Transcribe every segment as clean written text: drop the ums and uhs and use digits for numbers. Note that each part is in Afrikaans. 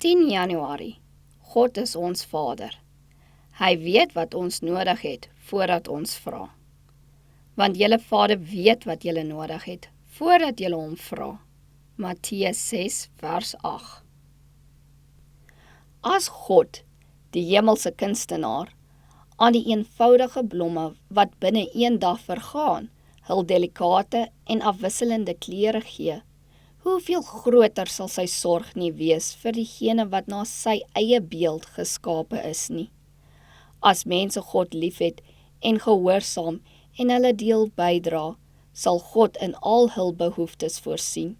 10 Januarie. God is ons Vader. Hy weet wat ons nodig het, voordat ons vra. Want julle Vader weet wat julle nodig het, voordat julle hom vra. Matteus 6 vers 8. As God, die hemelse kunstenaar, aan die eenvoudige blomme wat binne een dag vergaan, hul delikate en afwisselende kleure gee, hoeveel groter sal sy sorg nie wees vir diegene wat na sy eie beeld geskape is nie. As mense God liefhet en gehoorsaam en hulle deel bydra, sal God in al hul behoeftes voorsien.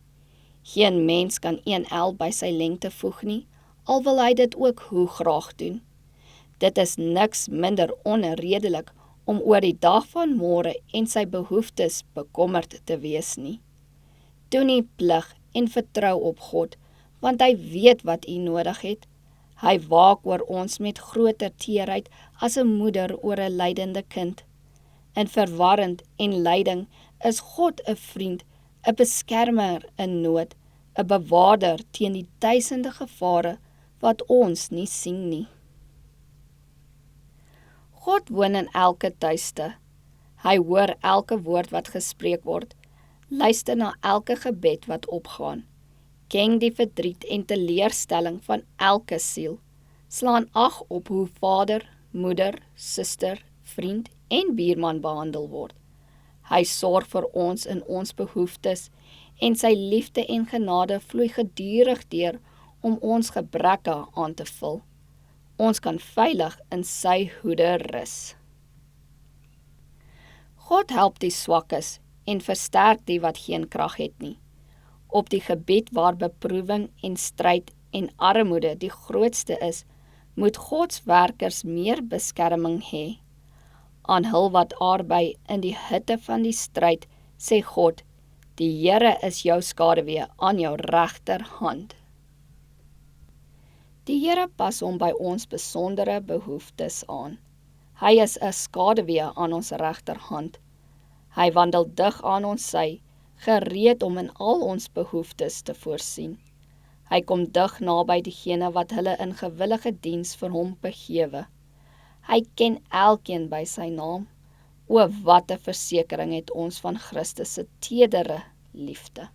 Geen mens kan 1 el by sy lengte voeg nie, al wil hy dit ook hoe graag doen. Dit is niks minder onredelik om oor die dag van môre en sy behoeftes bekommerd te wees nie. Doen die plig en vertrou op God, want hy weet wat u nodig het. Hy waak oor ons met groter teerheid as 'n moeder oor 'n lydende kind. In verwarring en lyding is God 'n vriend, 'n beskermer in nood, 'n bewaarder teen die duisende gevare wat ons nie sien nie. God woon in elke tuiste. Hy hoor elke woord wat gespreek word, luister na elke gebed wat opgaan, ken die verdriet en teleurstelling van elke siel, slaan ag op hoe vader, moeder, suster, vriend en buurman behandel word. Hy sorg vir ons in ons behoeftes en sy liefde en genade vloei gedurig deur om ons gebreke aan te vul. Ons kan veilig in sy hoede rus. God help die swakkes en versterk die wat geen krag het nie. Op die gebied waar beproewing en stryd en armoede die grootste is, moet Gods werkers meer beskerming hê. Aan hul wat arbei in die hitte van die stryd, sê God, die Here is jou skaduwee aan jou regterhand. Die Here pas hom by ons besondere behoeftes aan. Hy is 'n skaduwee aan ons regterhand. Hy wandel dig aan ons sy, gereed om in al ons behoeftes te voorsien. Hy kom dig naby diegene wat hulle in gewillige diens vir hom begewe. Hy ken elkeen by sy naam. O, wat 'n versekering het ons van Christus se teedere liefde.